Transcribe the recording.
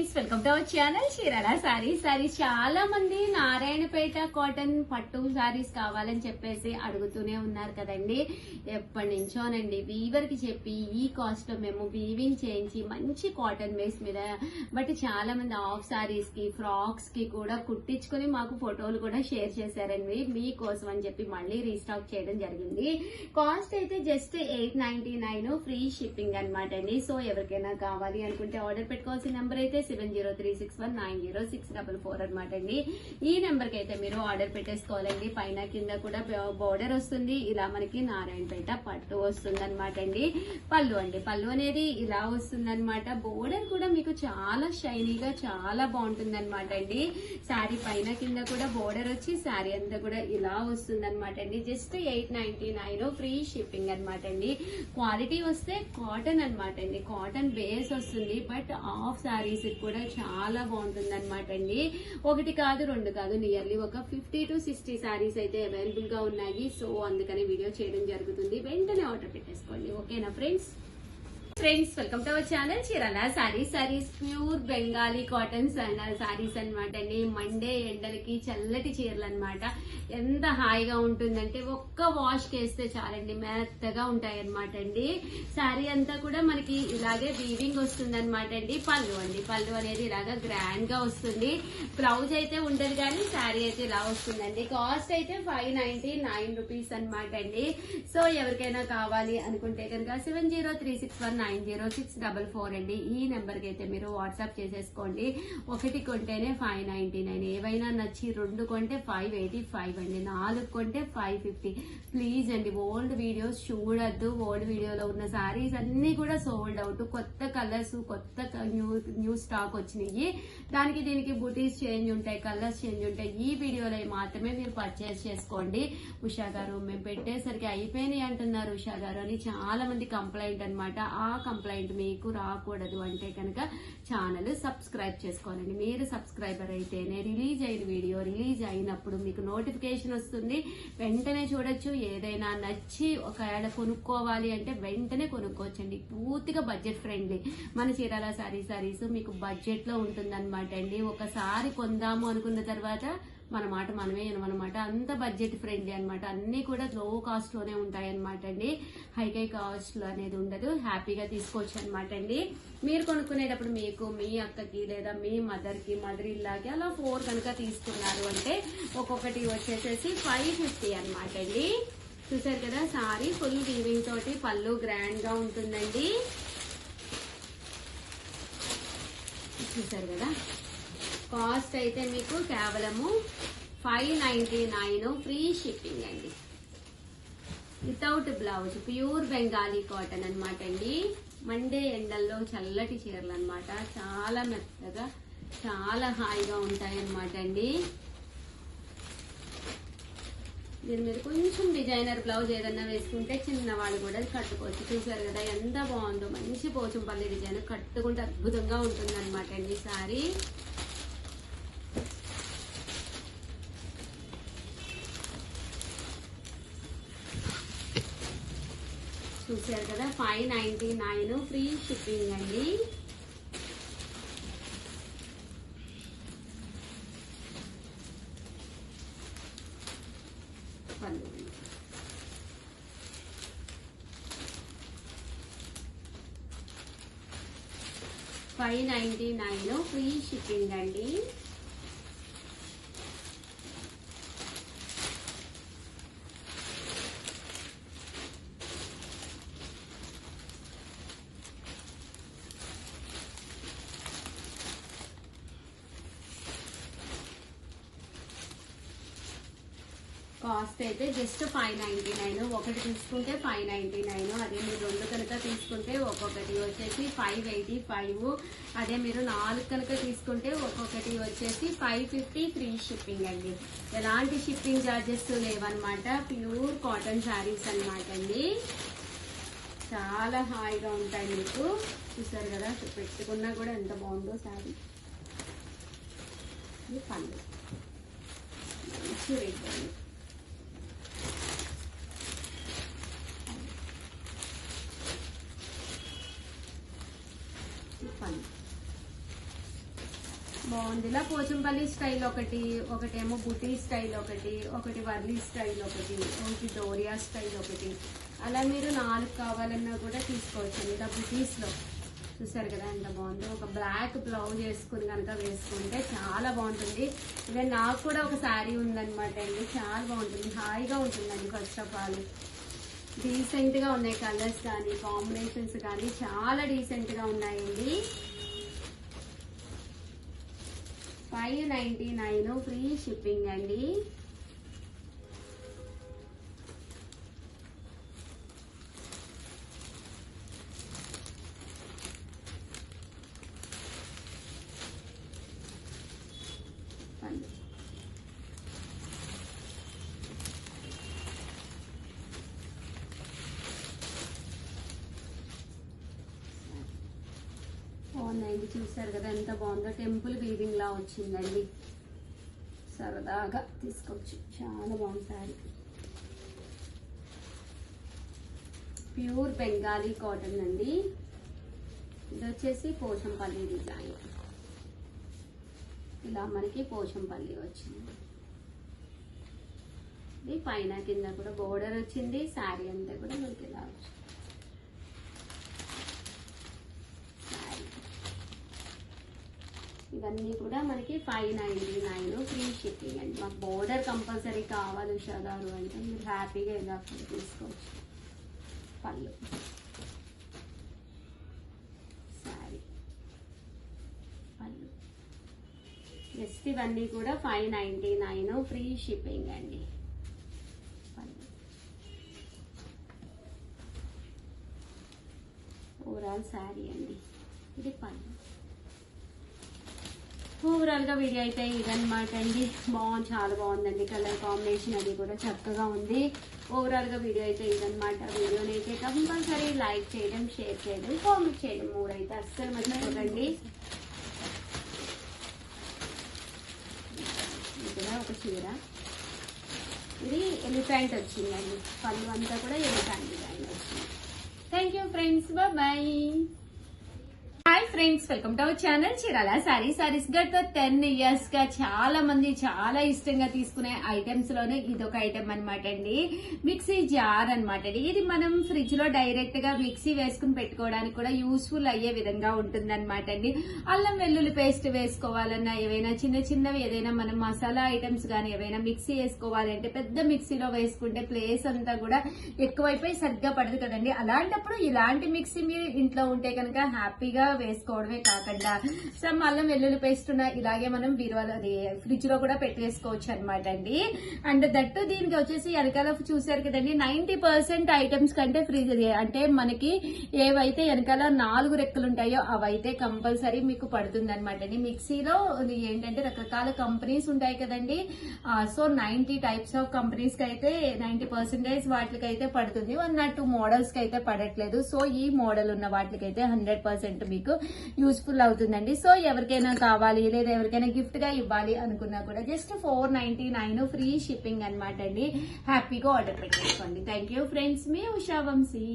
Friends, welcome to our channel Chirala saris. చాలా మంది Narayanpet cotton పట్టు సారీస్ కావాలని చెప్పేసి అడుగుతూనే ఉన్నారు కదండి. ఎప్పటి నుంచోనండి వీవర్ కి చెప్పి ఈ కాస్ట్ లో మేము వీవింగ్ చేయించి మంచి కాటన్ బేస్ మీద బట్ చాలా మంది ఆఫ్ సారీస్ కి ఫ్రాక్స్ కి కూడా కుట్టించుకుని మాకు ఫోటోలు కూడా షేర్ చేశారండి. మీకోసం అని చెప్పి మళ్ళీ రీస్టాక్ చేయడం జరిగింది. కాస్ట్ అయితే జస్ట్ 899 ఫ్రీ షిప్పింగ్ అనమాట అండి. సో ఎవరికైనా కావాలి అనుకుంటే ఆర్డర్ పెట్టుకోవాల్సిన నెంబర్ అయితే 7036190644 అనమాట అండి. ఈ నెంబర్ కి అయితే మీరు ఆర్డర్ పెట్టేసుకోవాలండి. పైన కింద కూడా బోర్డర్ వస్తుంది. ఇలా మనకి నారాయణపేట పట్టు వస్తుంది అనమాట అండి. పళ్ళు అనేది ఇలా వస్తుంది అనమాట. బోర్డర్ కూడా మీకు చాలా షైనీగా చాలా బాగుంటుంది అనమాట అండి. శారీ పైన కింద కూడా బోర్డర్ వచ్చి శారీ అంతా కూడా ఇలా వస్తుంది అనమాట అండి. జస్ట్ 899 ఫ్రీ షిప్పింగ్ అనమాట అండి. క్వాలిటీ వస్తే కాటన్ అనమాట అండి. కాటన్ బేస్ వస్తుంది. బట్ ఆఫ్ సారీస్ కూడా చాలా బాగుంటుంది అనమాట అండి. ఒకటి కాదు రెండు కాదు, నియర్లీ ఒక 50 to 60 సారీస్ అయితే అవైలబుల్ గా ఉన్నాయి. సో అందుకని వీడియో చేయడం జరుగుతుంది. వెంటనే ఆర్డర్ పెట్టేసుకోండి. ఓకేనా friends? Welcome to our channel Chirala saris pure Bengali cotton saris అనమాట అండి. మండే ఎండలకి చల్లటి చీరలు అనమాట. ఎంత హాయిగా ఉంటుందంటే ఒక్క వాష్ చేస్తే చాలండి, మెత్తగా ఉంటాయి అనమాట అండి. శారీ అంతా కూడా మనకి ఇలాగే వీవింగ్ వస్తుంది అనమాట అండి. పళ్ళు అనేది ఇలాగా గ్రాండ్ గా వస్తుంది. బ్లౌజ్ అయితే ఉండదు కానీ శారీ అయితే ఇలా వస్తుందండి. కాస్ట్ అయితే 599 రూపీస్ అనమాట అండి. సో ఎవరికైనా కావాలి అనుకుంటే కనుక 7036190644 అండి. ఈ నెంబర్ కి అయితే మీరు వాట్సాప్ చేసేసుకోండి. ఒకటి కొంటేనే 599, ఏవైనా నచ్చి రెండు కొంటే 585 అండి, 4 కొంటే 550. ప్లీజ్ అండి, ఓల్డ్ వీడియోస్ చూడొద్దు. ఓల్డ్ వీడియోలో ఉన్న సారీస్ అన్ని కూడా సోల్డ్ అవుట్. కొత్త కలర్స్, కొత్త న్యూ స్టాక్ వచ్చినాయి. దానికి దీనికి బుటీస్ చేంజ్ ఉంటాయి, కలర్స్ చేంజ్ ఉంటాయి. ఈ వీడియోలో మాత్రమే మీరు పర్చేస్ చేసుకోండి. ఉషా గారు మేము పెట్టేసరికి అయిపోయినాయి అంటున్నారు ఉషా గారు అని చాలా మంది కంప్లైంట్ అనమాట. ఆ కంప్లైంట్ మీకు రాకూడదు అంటే కనుక ఛానల్ సబ్స్క్రైబ్ చేసుకోవాలండి. మీరు సబ్స్క్రైబర్ అయితేనే రిలీజ్ అయినప్పుడు మీకు నోటిఫికేషన్ వస్తుంది. వెంటనే చూడొచ్చు. ఏదైనా నచ్చి ఒకవేళ కొనుక్కోవాలి అంటే వెంటనే కొనుక్కోవచ్చండి. పూర్తిగా బడ్జెట్ ఫ్రెండ్లీ మన చీరాల సారీస్ మీకు బడ్జెట్ లో ఉంటుంది అనమాట అండి. ఒకసారి కొందాము అనుకున్న తర్వాత మన మాట మనమే అనమాట. అంత బడ్జెట్ ఫ్రెండ్లీ అనమాట. అన్ని కూడా లో కాస్ట్ లోనే ఉంటాయి అనమాట అండి. హై కాస్ట్ లో అనేది ఉండదు. హ్యాపీగా తీసుకోవచ్చు అనమాట అండి. మీరు కొనుక్కునేటప్పుడు మీకు, మీ అక్కకి లేదా మీ మదర్ ఇల్లాకి అలా 4 కనుక తీసుకున్నారు అంటే ఒక్కొక్కటి వచ్చేసేసి 550 అనమాట అండి. చూసారు కదా, సారీ ఫుల్ వీవింగ్ తోటి పళ్ళు గ్రాండ్ గా ఉంటుందండి. చూసారు కదా, కాస్ట్ అయితే మీకు కేవలము 599 ఫ్రీ షిప్పింగ్ అండి. Without blouse, pure Bengali cotton అనమాట అండి. మండే ఎండల్లో చల్లటి చీరలు అనమాట. చాలా మెత్తగా చాలా హాయిగా ఉంటాయి అనమాట అండి. దీని మీద కొంచెం డిజైనర్ బ్లౌజ్ ఏదన్నా వేసుకుంటే చిన్నవాళ్ళు కూడా కట్టుకోవచ్చు. చూసారు కదా ఎంత బాగుందో, మంచి పోచంపల్లి డిజైన్ కట్టుకుంటే అద్భుతంగా ఉంటుంది అనమాట అండి సారీ. చూసారు కదా, 599 ఫ్రీ షిప్పింగ్ అండి. పళ్ళు 599 ఫ్రీ షిప్పింగ్ అండి. కాస్ట్ అయితే జస్ట్ 599. ఒకటి తీసుకుంటే 599. అదే మీరు రెండు కనుక తీసుకుంటే ఒక్కొక్కటి వచ్చేసి 585. అదే మీరు 4 కనుక తీసుకుంటే ఒక్కొక్కటి వచ్చేసి 550 ఫ్రీ షిప్పింగ్ అండి. ఎలాంటి షిప్పింగ్ ఛార్జెస్ లేవన్నమాట. ప్యూర్ కాటన్ శారీస్ అనమాట అండి. చాలా హాయిగా ఉంటాయి మీకు. చూసారు కదా, పెట్టుకున్నా కూడా ఎంత బాగుందో శారీ. పళ్ళు మంచి రేట్ అండి. పళ్ళు బాగుంది. ఇలా పోచంపల్లి స్టైల్ ఒకటేమో బుటీ స్టైల్ ఒకటి వర్లీ స్టైల్ ఒకటి డోరియా స్టైల్ అలా మీరు 4 కావాలన్నా కూడా తీసుకోవచ్చు. ఇలా బుటీస్ లో చూసారు కదా ఎంత బాగుందో. ఒక బ్లాక్ బ్లౌజ్ వేసుకుని కనుక వేసుకుంటే చాలా బాగుంటుంది. ఇదే నాకు కూడా ఒక శారీ ఉందన్నమాట అండి, చాలా బాగుంటుంది, హాయిగా ఉంటుందండి. ఫస్ట్ ఆఫ్ ఆల్ డీసెంట్ గా ఉన్నాయి, కలర్స్ కానీ కాంబినేషన్స్ కానీ చాలా డీసెంట్ గా ఉన్నాయండి. 599 ఫ్రీ షిప్పింగ్ అండి. బాగున్నాయండి, చూసారు కదా ఎంత బాగుందో. టెంపుల్ వీవింగ్ లా వచ్చిందండి, సరదాగా తీసుకోవచ్చు. చాలా బాగుంది శారీ. ప్యూర్ బెంగాలీ కాటన్ అండి. ఇది వచ్చేసి పోచంపల్లి డిజైన్. ఇలా మనకి పోచంపల్లి వచ్చింది. ఇది పైన కింద కూడా బోర్డర్ వచ్చింది. శారీ అంతా కూడా మనకి ఇలా వచ్చింది. ఇవన్నీ కూడా మనకి 599 ఫ్రీ షిప్పింగ్ అండి. మాకు బోర్డర్ కంపల్సరీ కావాలి ఉషా గారు అంటే మీరు హ్యాపీగా ఇలా తీసుకోవచ్చు. పళ్ళు, శారీ, పళ్ళు. జస్ట్ ఇవన్నీ కూడా 599 ఫ్రీ షిప్పింగ్ అండి. పళ్ళు, ఓవరాల్ శారీ అండి. ఇది పళ్ళు. ఓవరాల్ గా వీడియో అయితే ఇదన్నమాట అండి. చాలా బాగుందండి. కలర్ కాంబినేషన్ అది కూడా చక్కగా ఉంది. ఓవరాల్ గా వీడియో అయితే ఇదన్నమాట. వీడియోని అయితే కంపల్సరీ లైక్ చేయడం, షేర్ చేయడం, కామెంట్ చేయడం 3 అయితే అస్సలు మర్చిపోకండి. ఇక్కడ ఒక చీర, ఇది ఎలిఫెంట్ వచ్చిందండి. పళ్ళు అంతా కూడా ఎలిఫెంట్ డిజైన్ వచ్చింది. Thank you friends, bye. Hi friends, welcome to our channel Chirala sarees. గత 10 years గా చాలా మంది చాలా ఇష్టంగా తీసుకునే ఐటమ్స్ లోనే ఇదొక ఐటమ్ అనమాట అండి. మిక్సీ జార్ అనమాట అండి. ఇది మనం ఫ్రిడ్జ్ లో డైరెక్ట్ గా మిక్సీ వేసుకుని పెట్టుకోవడానికి కూడా యూస్ఫుల్ అయ్యే విధంగా ఉంటుంది అనమాట అండి. అల్లం వెల్లుల్లి పేస్ట్ వేసుకోవాలన్నా, ఏవైనా చిన్నవి ఏదైనా మనం మసాలా ఐటమ్స్ కానీ ఏవైనా మిక్సీ వేసుకోవాలంటే పెద్ద మిక్సీలో వేసుకుంటే ప్లేస్ అంతా కూడా ఎక్కువైపోయి సరిగ్గా పడదు కదండి. అలాంటప్పుడు ఇలాంటి మిక్సీ మీరు ఇంట్లో ఉంటే కనుక హ్యాపీగా వేసుకోవడమే కాకుండా సమ్ అల్లం వెల్లుల్లి పేస్ట్ ఇలాగే మనం బీరువాలో ఫ్రిడ్జ్ లో కూడా పెట్టేసుకోవచ్చు అనమాట అండి. అండ్ దట్టు దీనికి వచ్చేసి వెనకాల చూసారు కదండి, 90% ఐటమ్స్ కంటే ఫ్రిడ్జ్ అంటే మనకి ఏవైతే వెనకాల 4 రెక్కలు ఉంటాయో అవైతే కంపల్సరీ మీకు పడుతుంది అనమాట అండి. మిక్సీలో ఏంటంటే రకరకాల కంపెనీస్ ఉంటాయి కదండి. సో 90 టైప్స్ ఆఫ్ కంపెనీస్ కి అయితే 90% వాటికి అయితే పడుతుంది. 1 or 2 మోడల్స్ కి అయితే పడట్లేదు. సో ఈ మోడల్ ఉన్న వాటికి అయితే 100% మీకు యూస్ఫుల్ అవుతుందండి. సో ఎవరికైనా కావాలి లేదా ఎవరికైనా గిఫ్ట్ గా ఇవ్వాలి అనుకున్నా కూడా జస్ట్ 499 ఫ్రీ షిప్పింగ్ అనమాట అండి. హ్యాపీగా ఆర్డర్ పెట్టేసుకోండి. థ్యాంక్ యూ ఫ్రెండ్స్, మీ ఉషా వంశీ.